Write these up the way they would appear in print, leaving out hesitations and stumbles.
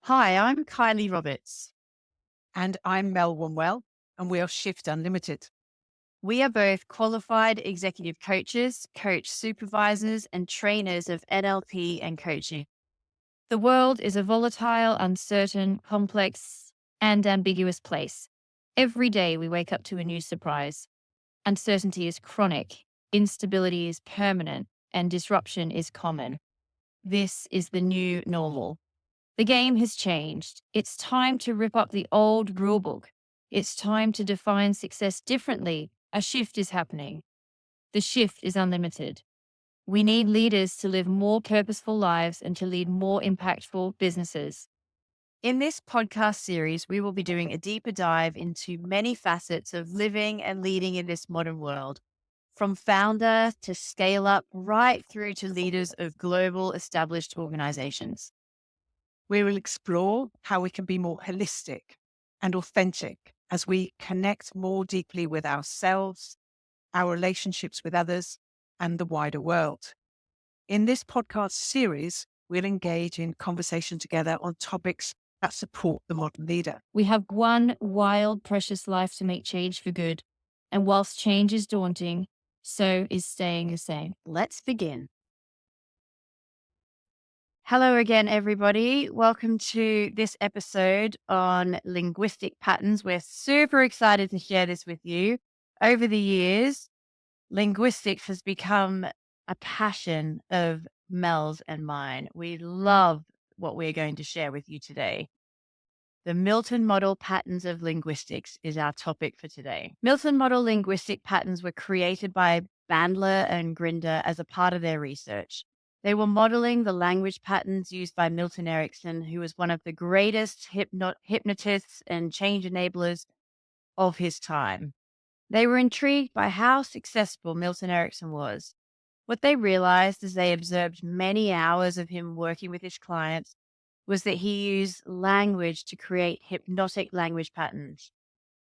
Hi, I'm Kylie Roberts. And I'm Mel Wonwell, and we are Shift Unlimited. We are both qualified executive coaches, coach supervisors, and trainers of NLP and coaching. The world is a volatile, uncertain, complex, and ambiguous place. Every day we wake up to a new surprise. Uncertainty is chronic, instability is permanent, and disruption is common. This is the new normal. The game has changed. It's time to rip up the old rulebook. It's time to define success differently. A shift is happening. The shift is unlimited. We need leaders to live more purposeful lives and to lead more impactful businesses. In this podcast series, we will be doing a deeper dive into many facets of living and leading in this modern world, from founder to scale up, right through to leaders of global established organizations. We will explore how we can be more holistic and authentic as we connect more deeply with ourselves, our relationships with others, and the wider world. In this podcast series, we'll engage in conversation together on topics that support the modern leader. We have one wild, precious life to make change for good. And whilst change is daunting, so is staying the same. Let's begin. Hello again, everybody. Welcome to this episode on linguistic patterns. We're super excited to share this with you. Over the years, linguistics has become a passion of Mel's and mine. We love what we're going to share with you today. The Milton model patterns of linguistics is our topic for today. Milton model linguistic patterns were created by Bandler and Grinder as a part of their research. They were modeling the language patterns used by Milton Erickson, who was one of the greatest hypnotists and change enablers of his time. They were intrigued by how successful Milton Erickson was. What they realized as they observed many hours of him working with his clients was that he used language to create hypnotic language patterns.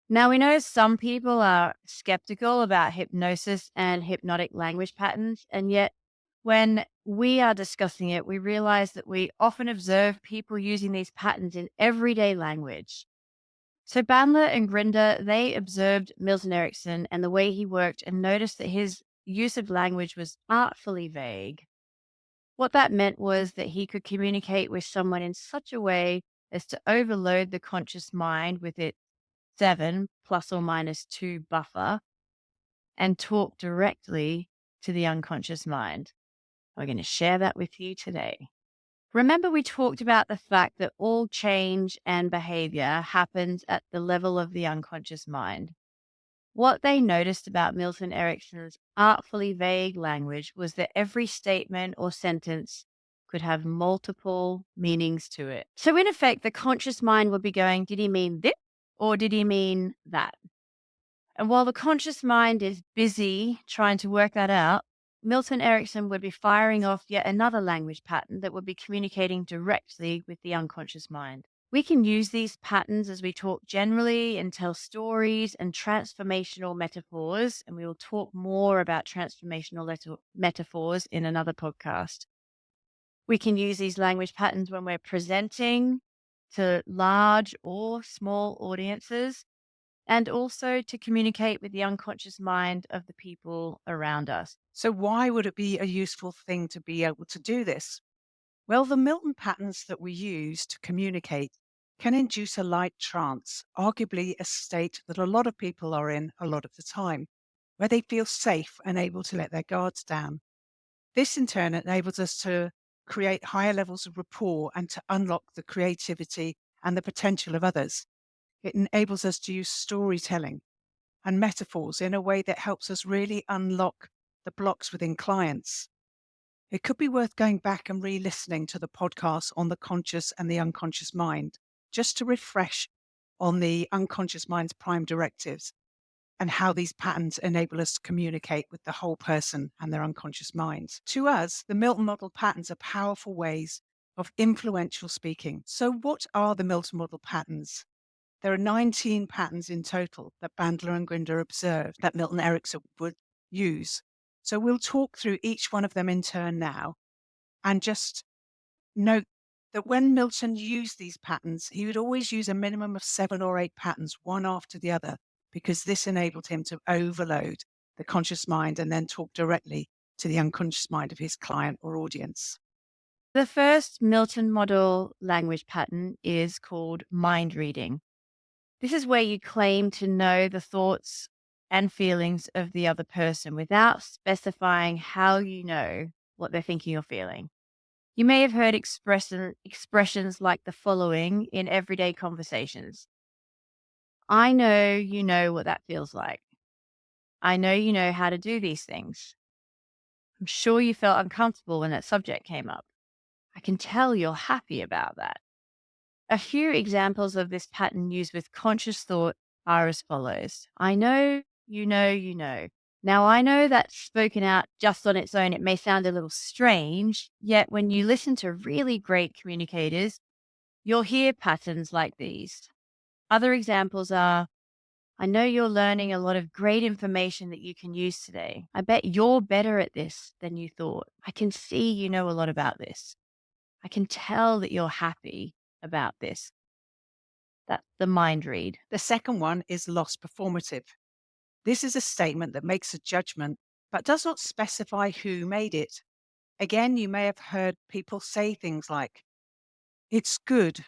Now, we know some people are skeptical about hypnosis and hypnotic language patterns, and yet when we are discussing it, we realize that we often observe people using these patterns in everyday language. So Bandler and Grinder, they observed Milton Erickson and the way he worked and noticed that his use of language was artfully vague. What that meant was that he could communicate with someone in such a way as to overload the conscious mind with its 7 ± 2 buffer and talk directly to the unconscious mind. We're going to share that with you today. Remember, we talked about the fact that all change and behavior happens at the level of the unconscious mind. What they noticed about Milton Erickson's artfully vague language was that every statement or sentence could have multiple meanings to it. So, in effect, the conscious mind would be going, did he mean this or did he mean that? And while the conscious mind is busy trying to work that out, Milton Erickson would be firing off yet another language pattern that would be communicating directly with the unconscious mind. We can use these patterns as we talk generally and tell stories and transformational metaphors, and we will talk more about transformational metaphors in another podcast. We can use these language patterns when we're presenting to large or small audiences and also to communicate with the unconscious mind of the people around us. So, why would it be a useful thing to be able to do this? Well, the Milton patterns that we use to communicate can induce a light trance, arguably a state that a lot of people are in a lot of the time, where they feel safe and able to let their guards down. This in turn enables us to create higher levels of rapport and to unlock the creativity and the potential of others. It enables us to use storytelling and metaphors in a way that helps us really unlock the blocks within clients. It could be worth going back and re listening to the podcast on the conscious and the unconscious mind, just to refresh on the unconscious mind's prime directives and how these patterns enable us to communicate with the whole person and their unconscious minds. To us, the Milton model patterns are powerful ways of influential speaking. So, what are the Milton model patterns? There are 19 patterns in total that Bandler and Grinder observed that Milton Erickson would use. So we'll talk through each one of them in turn now and just note That when Milton used these patterns, he would always use a minimum of 7 or 8 patterns, one after the other, because this enabled him to overload the conscious mind and then talk directly to the unconscious mind of his client or audience. The first Milton model language pattern is called mind reading. This is where you claim to know the thoughts and feelings of the other person without specifying how you know what they're thinking or feeling. You may have heard expressions like the following in everyday conversations: I know you know what that feels like. I know you know how to do these things. I'm sure you felt uncomfortable when that subject came up. I can tell you're happy about that. A few examples of this pattern used with conscious thought are as follows: I know, you know, you know. Now, I know that spoken out just on its own, it may sound a little strange, yet when you listen to really great communicators, you'll hear patterns like these. Other examples are: I know you're learning a lot of great information that you can use today. I bet you're better at this than you thought. I can see you know a lot about this. I can tell that you're happy about this. That's the mind read. The second one is loss performative. This is a statement that makes a judgment but does not specify who made it. Again, you may have heard people say things like, it's good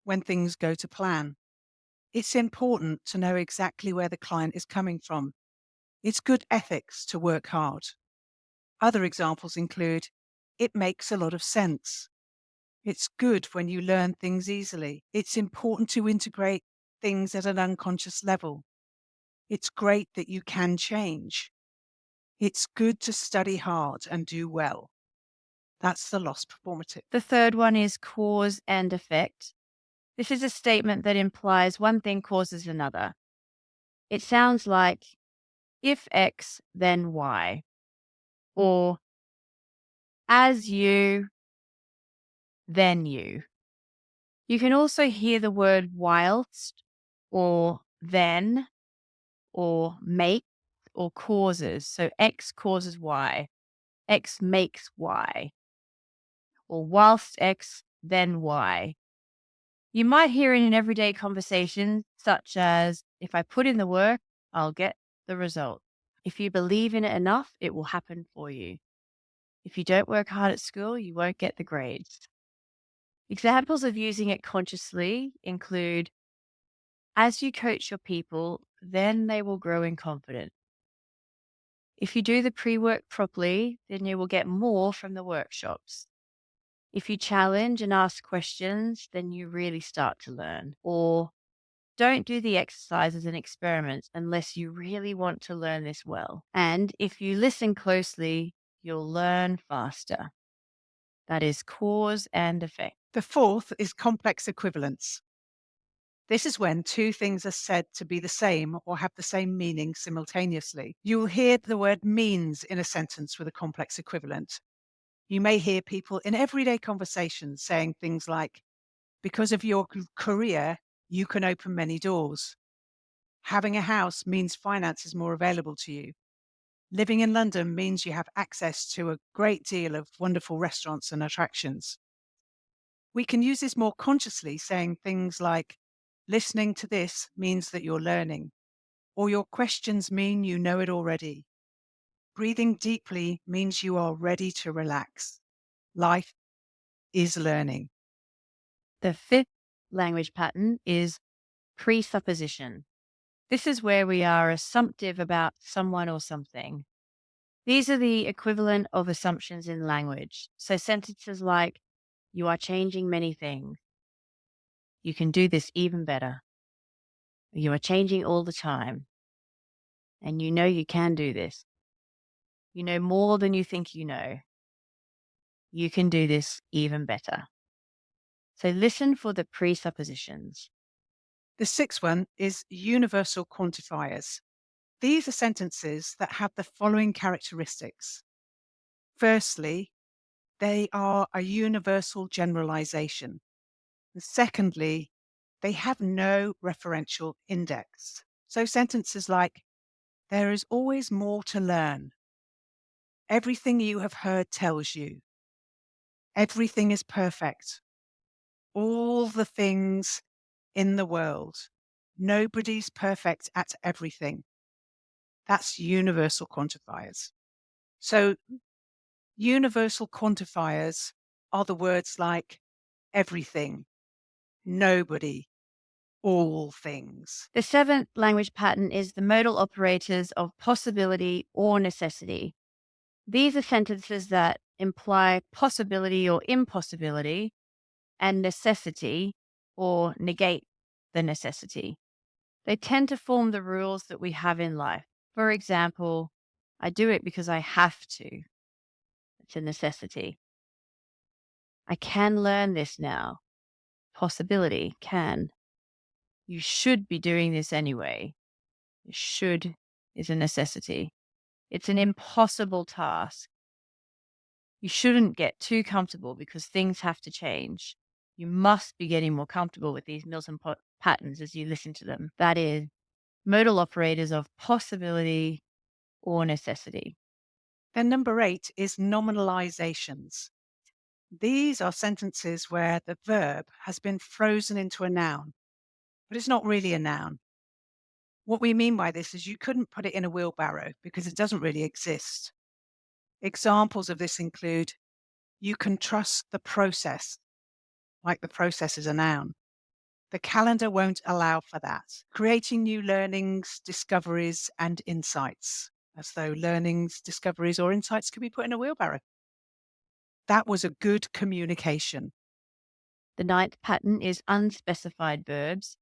when things go to plan. It's important to know exactly where the client is coming from. It's good ethics to work hard. Other examples include, it makes a lot of sense. It's good when you learn things easily. It's important to integrate things at an unconscious level. It's great that you can change. It's good to study hard and do well. That's the loss performative. The third one is cause and effect. This is a statement that implies one thing causes another. It sounds like if X, then Y, or as you, then you. You can also hear the word whilst, or then, or make, or causes. So X causes Y, X makes Y, or whilst X, then Y. You might hear it in everyday conversation, such as, if I put in the work, I'll get the result. If you believe in it enough, it will happen for you. If you don't work hard at school, you won't get the grades. Examples of using it consciously include, as you coach your people, then they will grow in confidence. If you do the pre work properly, then you will get more from the workshops. If you challenge and ask questions, then you really start to learn. Or don't do the exercises and experiments unless you really want to learn this well. And if you listen closely, you'll learn faster. That is cause and effect. The fourth is complex equivalence. This is when two things are said to be the same or have the same meaning simultaneously. You will hear the word means in a sentence with a complex equivalent. You may hear people in everyday conversations saying things like, because of your career, you can open many doors. Having a house means finance is more available to you. Living in London means you have access to a great deal of wonderful restaurants and attractions. We can use this more consciously, saying things like, listening to this means that you're learning, or your questions mean you know it already. Breathing deeply means you are ready to relax. Life is learning. The fifth language pattern is presupposition. This is where we are assumptive about someone or something. These are the equivalent of assumptions in language. So sentences like, you are changing many things. You can do this even better. You are changing all the time. And you know you can do this. You know more than you think you know. You can do this even better. So listen for the presuppositions. The sixth one is universal quantifiers. These are sentences that have the following characteristics. Firstly, they are a universal generalization. And secondly, they have no referential index. So sentences like, there is always more to learn. Everything you have heard tells you. Everything is perfect. all the things in the world. Nobody's perfect at everything. That's universal quantifiers. So universal quantifiers are the words like everything, nobody, all things. The seventh language pattern is the modal operators of possibility or necessity. These are sentences that imply possibility or impossibility and necessity or negate the necessity. They tend to form the rules that we have in life. For example, I do it because I have to. It's a necessity. I can learn this now. Possibility, can. You should be doing this anyway. Should is a necessity. It's an impossible task. You shouldn't get too comfortable because things have to change. You must be getting more comfortable with these Milton patterns as you listen to them. That is modal operators of possibility or necessity. Then number 8 is nominalizations. These are sentences where the verb has been frozen into a noun, but it's not really a noun. What we mean by this is you couldn't put it in a wheelbarrow because it doesn't really exist. Examples of this include you can trust the process, like the process is a noun. The calendar won't allow for that. Creating new learnings, discoveries, and insights, as though learnings, discoveries, or insights could be put in a wheelbarrow. That was a good communication. The ninth pattern is unspecified verbs.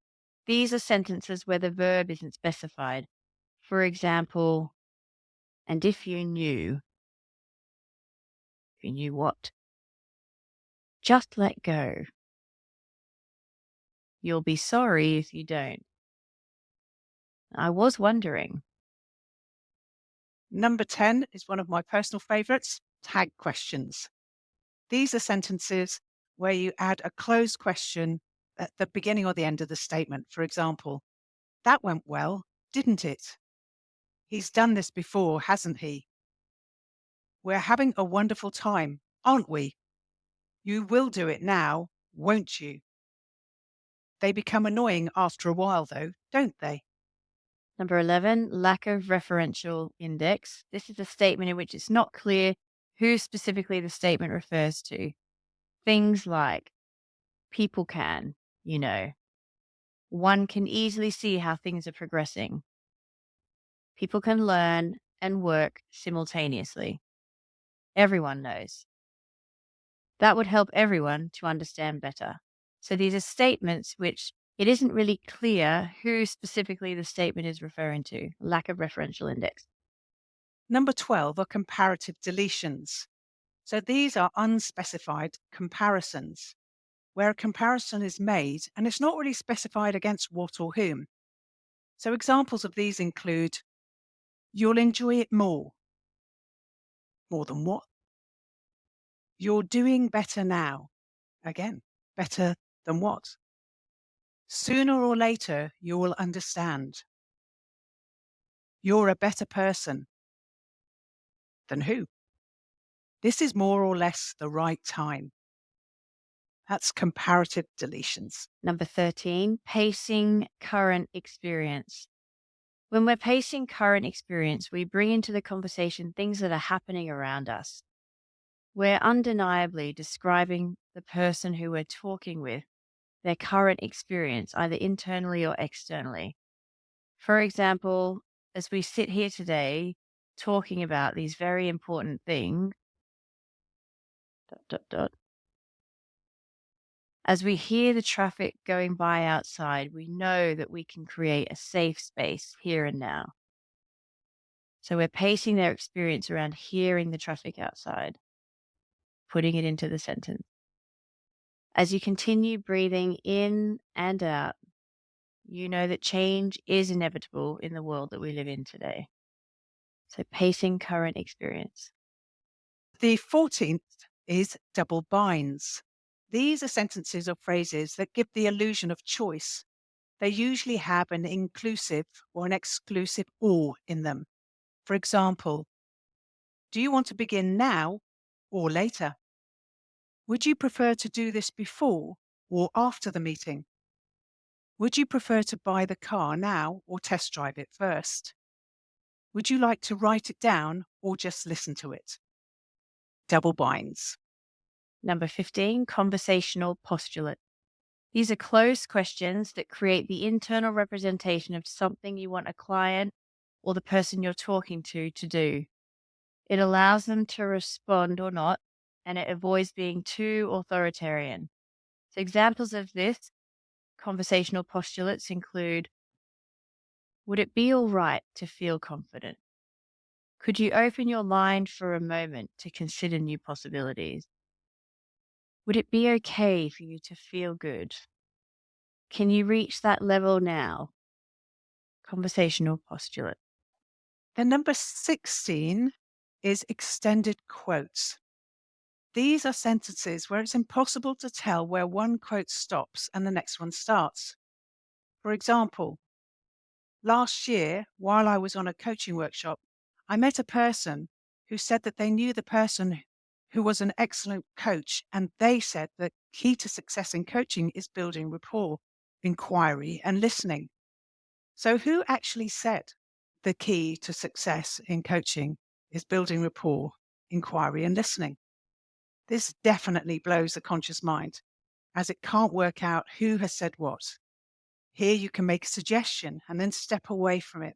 These are sentences where the verb isn't specified. For example, and if you knew what? Just let go. You'll be sorry if you don't. I was wondering. Number 10 is one of my personal favorites, tag questions. These are sentences where you add a closed question at the beginning or the end of the statement. For example, that went well, didn't it? He's done this before, hasn't he? We're having a wonderful time, aren't we? You will do it now, won't you? They become annoying after a while, though, don't they? Number 11, lack of referential index. This is a statement in which it's not clear who specifically the statement refers to. Things like people can, one can easily see how things are progressing. People can learn and work simultaneously. Everyone knows. That would help everyone to understand better. So these are statements which it isn't really clear who specifically the statement is referring to. Lack of referential index. Number 12 are comparative deletions. So these are unspecified comparisons, where a comparison is made and it's not really specified against what or whom. So examples of these include you'll enjoy it more. More than what? You're doing better now. Again, better than what? Sooner or later, you will understand. You're a better person. Than who? This is more or less the right time. That's comparative deletions. Number 13, pacing current experience. When we're pacing current experience, we bring into the conversation things that are happening around us. We're undeniably describing the person who we're talking with, their current experience, either internally or externally. For example, as we sit here today talking about these very important things, dot, dot, dot, as we hear the traffic going by outside, we know that we can create a safe space here and now. So we're pacing their experience around hearing the traffic outside, putting it into the sentence. As you continue breathing in and out, you know that change is inevitable in the world that we live in today. So pacing current experience. The 14th is double binds. These are sentences or phrases that give the illusion of choice. They usually have an inclusive or an exclusive or in them. For example, do you want to begin now or later? Would you prefer to do this before or after the meeting? Would you prefer to buy the car now or test drive it first? Would you like to write it down or just listen to it? Double binds. Number 15, conversational postulate. These are closed questions that create the internal representation of something you want a client or the person you're talking to do. It allows them to respond or not, and it avoids being too authoritarian. So, examples of this conversational postulates include: would it be all right to feel confident? Could you open your mind for a moment to consider new possibilities? Would it be okay for you to feel good? Can you reach that level now? Conversational postulate. Then number 16 is extended quotes. These are sentences where it's impossible to tell where one quote stops and the next one starts. For example, last year, while I was on a coaching workshop, I met a person who said that they knew the person who was an excellent coach, and they said that key to success in coaching is building rapport, inquiry, and listening. So, who actually said the key to success in coaching is building rapport, inquiry, and listening? This definitely blows the conscious mind, as it can't work out who has said what. Here you can make a suggestion and then step away from it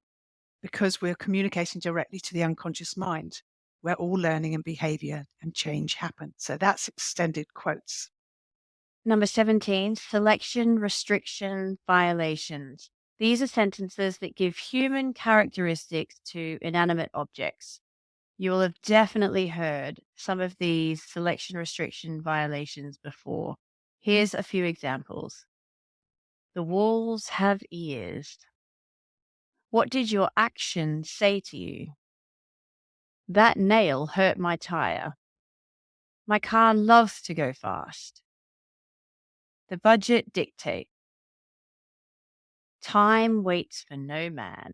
because we're communicating directly to the unconscious mind, where all learning and behavior and change happen. So that's extended quotes. Number 17, selection, restriction, violations. These are sentences that give human characteristics to inanimate objects. You will have definitely heard some of these selection, restriction, violations before. Here's a few examples. The walls have ears. What did your actions say to you? That nail hurt my tire. My car loves to go fast. The budget dictates. Time waits for no man.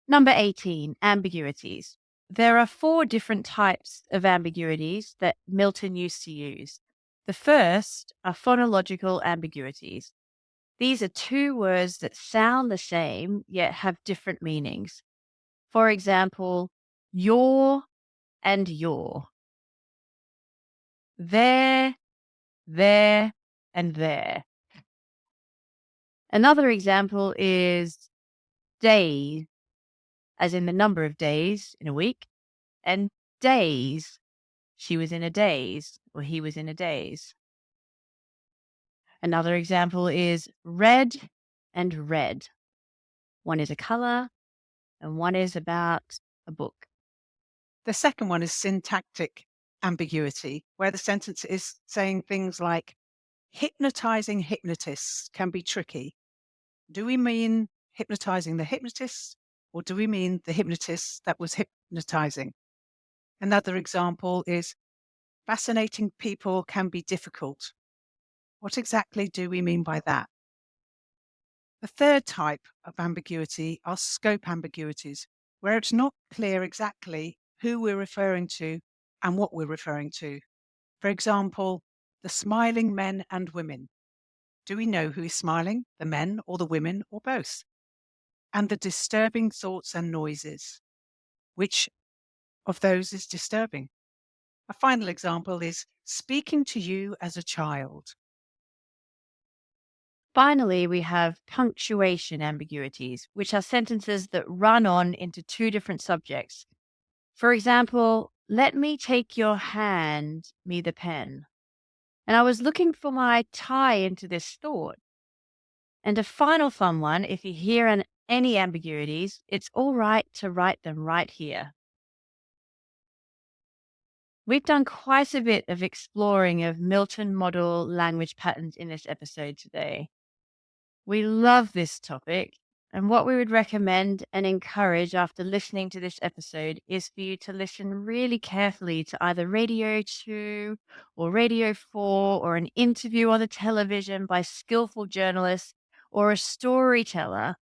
Number 18, ambiguities. There are 4 different types of ambiguities that Milton used to use. The first are phonological ambiguities. These are 2 words that sound the same yet have different meanings. For example, your and your. There, and there. Another example is days, as in the number of days in a week, and days. She was in a daze, or he was in a daze. Another example is red and red. One is a color, and one is about a book. The second one is syntactic ambiguity, where the sentence is saying things like, hypnotizing hypnotists can be tricky. Do we mean hypnotizing the hypnotist, or do we mean the hypnotist that was hypnotizing? Another example is, fascinating people can be difficult. What exactly do we mean by that? The third type of ambiguity are scope ambiguities, where it's not clear exactly who we're referring to and what we're referring to. For example, the smiling men and women. Do we know who is smiling, the men or the women or both? And the disturbing thoughts and noises. Which of those is disturbing? A final example is speaking to you as a child. Finally, we have punctuation ambiguities, which are sentences that run on into 2 different subjects. For example, let me take your hand, me the pen. And I was looking for my tie into this thought. And a final fun one, if you hear any ambiguities, it's all right to write them right here. We've done quite a bit of exploring of Milton model language patterns in this episode today. We love this topic, and what we would recommend and encourage after listening to this episode is for you to listen really carefully to either Radio 2 or Radio 4 or an interview on the television by skillful journalists or a storyteller,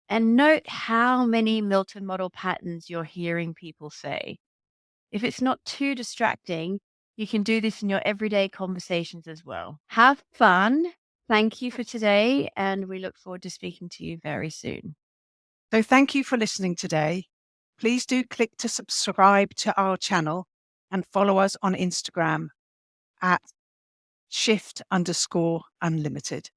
and note how many Milton model patterns you're hearing people say. If it's not too distracting, you can do this in your everyday conversations as well. Have fun Thank you for today, and we look forward to speaking to you very soon. So thank you for listening today. Please do click to subscribe to our channel and follow us on Instagram at shift_unlimited.